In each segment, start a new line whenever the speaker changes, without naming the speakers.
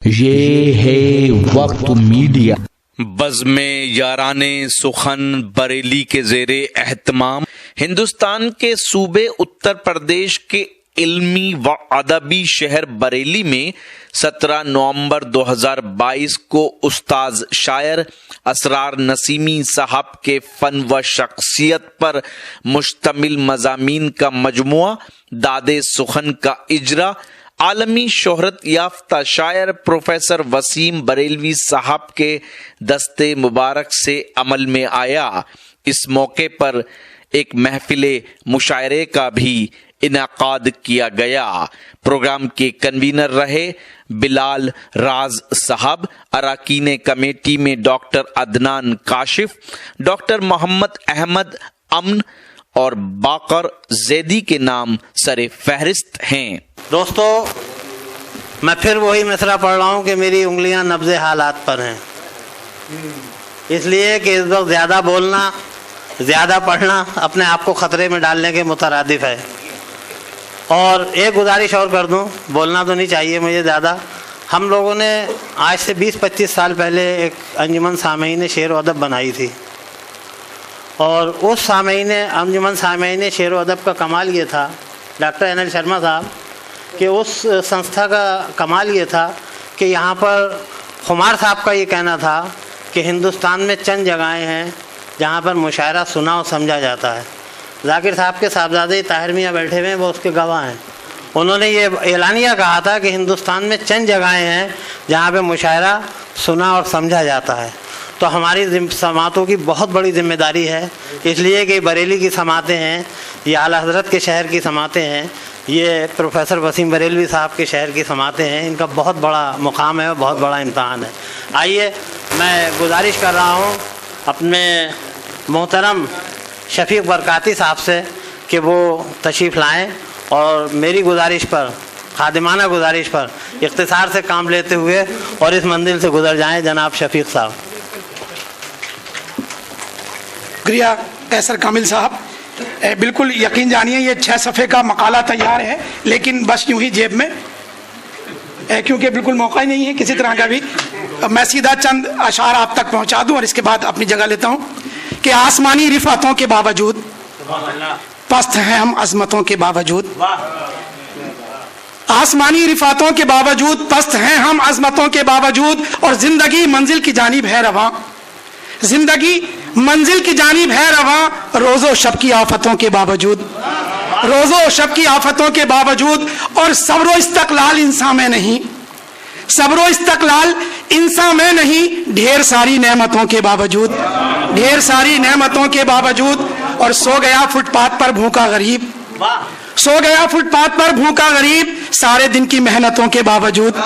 یہ ہے وقت میڈیا۔
بزم یاران سخن بریلی کے زیر اہتمام ہندوستان کے صوبے اتر پردیش کے علمی و ادبی شہر بریلی میں 17 نومبر 2022 کو استاذ شاعر اسرار نسیمی صاحب کے فن و شخصیت پر مشتمل مضامین کا مجموعہ داد سخن کا اجرا عالمی شہرت یافتہ شاعر پروفیسر وسیم بریلوی صاحب کے دستے مبارک سے عمل میں آیا۔ اس موقع پر ایک محفل مشاعرے کا بھی انعقاد کیا گیا۔ پروگرام کے کنوینر رہے بلال راز صاحب، اراکین کمیٹی میں ڈاکٹر عدنان کاشف، ڈاکٹر محمد احمد امن اور باقر زیدی کے نام سر فہرست ہیں۔
دوستو، میں پھر وہی مصرع پڑھ رہا ہوں کہ میری انگلیاں نبض حالات پر ہیں، اس لیے کہ اس وقت زیادہ بولنا، زیادہ پڑھنا اپنے آپ کو خطرے میں ڈالنے کے مترادف ہے۔ اور ایک گزارش اور کر دوں، بولنا تو نہیں چاہیے مجھے زیادہ۔ ہم لوگوں نے آج سے 20-25 سال پہلے ایک انجمن سامعین شعر و ادب بنائی تھی، اور اس انجمن سامعین شعر و ادب کا کمال یہ تھا، ڈاکٹر انل شرما صاحب، کہ اس سنستھا کا کمال یہ تھا کہ یہاں پر خمار صاحب کا یہ کہنا تھا کہ ہندوستان میں چند جگہیں ہیں جہاں پر مشاعرہ سنا اور سمجھا جاتا ہے۔ ذاکر صاحب کے صاحبزادے طاہر میاں بیٹھے ہوئے ہیں، وہ اس کے گواہ ہیں۔ انہوں نے یہ اعلانیہ کہا تھا کہ ہندوستان میں چند جگہیں ہیں جہاں پہ مشاعرہ سنا اور سمجھا جاتا ہے۔ تو ہماری سماعتوں کی بہت بڑی ذمہ داری ہے، اس لیے کہ بریلی کی سماعتیں ہیں، یہ اعلیٰ حضرت کے شہر کی سماعتیں ہیں، یہ پروفیسر وسیم بریلوی صاحب کے شہر کی سماعتیں ہیں، ان کا بہت بڑا مقام ہے اور بہت بڑا امتحان ہے۔ آئیے میں گزارش کر رہا ہوں اپنے محترم شفیق برکاتی صاحب سے کہ وہ تشریف لائیں اور میری گزارش پر، خادمانہ گزارش پر اختصار سے کام لیتے ہوئے اور اس منزل سے گزر جائیں۔ جناب شفیق صاحب۔
شکریہ قیصر کامل صاحب۔ بالکل یقین جانیے یہ 6 صفحے کا مقالہ تیار ہے، لیکن بس یوں ہی جیب میں، کیونکہ بالکل موقع ہی نہیں ہے کسی طرح کا بھی۔ میں سیدھا چند اشعار آپ تک پہنچا دوں اور اس کے بعد اپنی جگہ لیتا ہوں کہ آسمانی رفعتوں کے باوجود پست ہیں ہم عظمتوں کے باوجود، آسمانی رفعتوں کے باوجود پست ہیں ہم عظمتوں کے باوجود، اور زندگی منزل کی جانب ہے رواں، زندگی منزل کی جانب ہے رواں، روز و شب کی آفتوں کے باوجود، روز و شب کی آفتوں کے باوجود، اور صبر و استقلال انسان میں نہیں، صبر و استقلال انسان میں نہیں، ڈھیر ساری نعمتوں کے باوجود، ڈھیر ساری نعمتوں کے باوجود، اور سو گیا فٹ پاتھ پر بھوکا غریب، سو گیا فٹ پاتھ پر بھوکا غریب، سارے دن کی محنتوں کے باوجود،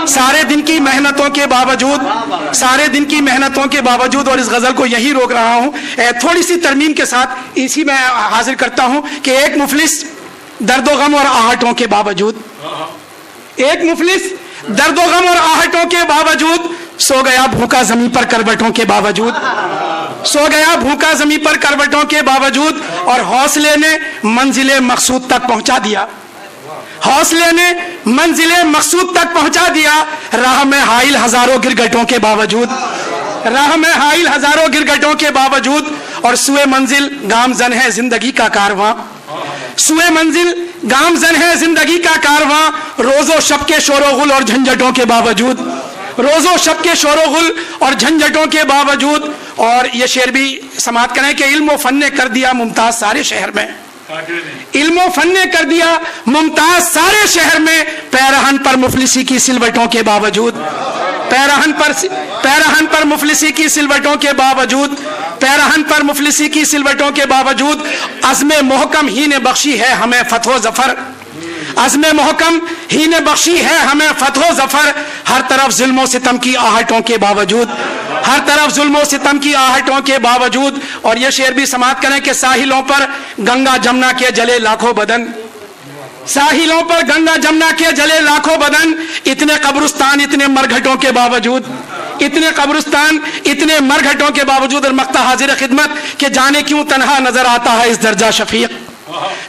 سارے دن کی محنتوں کے باوجود، سارے دن کی محنتوں کے باوجود۔ اور اس غزل کو یہی روک رہا ہوں، تھوڑی سی ترمیم کے ساتھ اسی میں حاضر کرتا ہوں کہ ایک مفلس درد و غم اور آہٹوں کے باوجود، ایک مفلس درد و غم اور آہٹوں کے باوجود، سو گیا بھوکا زمین پر کروٹوں کے باوجود، سو گیا بھوکا زمین پر کروٹوں کے باوجود، اور حوصلے نے منزل مقصود تک پہنچا دیا، حوصلے نے منزل مقصود تک پہنچا دیا، راہ میں حائل ہزاروں گرگٹوں کے باوجود، راہ میں حائل ہزاروں گرگٹوں کے باوجود، اور سوئے منزل گامزن ہے زندگی کا کارواں، سوئے منزل گامزن ہے زندگی کا کارواں، روز و شب کے شور و غل اور جھنجھٹوں کے باوجود، روز و شب کے شور و غل اور جھنجھٹوں کے باوجود۔ اور یہ شعر بھی سماعت کریں کہ علم و فن نے کر دیا ممتاز سارے شہر میں، علم و فن نے کر دیا ممتاز سارے شہر میں، پیرہن پر مفلسی کی سلوٹوں کے باوجود، پیرہن پر مفلسی کی سلوٹوں کے باوجود، پیرہن پر مفلسی کی سلوٹوں کے باوجود، عزم محکم ہی نے بخشی ہے ہمیں فتح و ظفر، عزم محکم ہی نے بخشی ہے ہمیں فتح و ظفر، ہر طرف ظلم و ستم کی آہٹوں کے باوجود، ہر طرف ظلم و ستم کی آہٹوں کے باوجود۔ اور یہ شعر بھی سماعت کریں کہ ساحلوں پر گنگا جمنا کے جلے لاکھوں بدن، ساحلوں پر گنگا جمنا کے جلے لاکھوں بدن، اتنے قبرستان اتنے مرگھٹوں کے باوجود، اتنے قبرستان اتنے مرگھٹوں کے باوجود۔ اور مقطع حاضر خدمت کہ جانے کیوں تنہا نظر آتا ہے اس درجہ شفیق،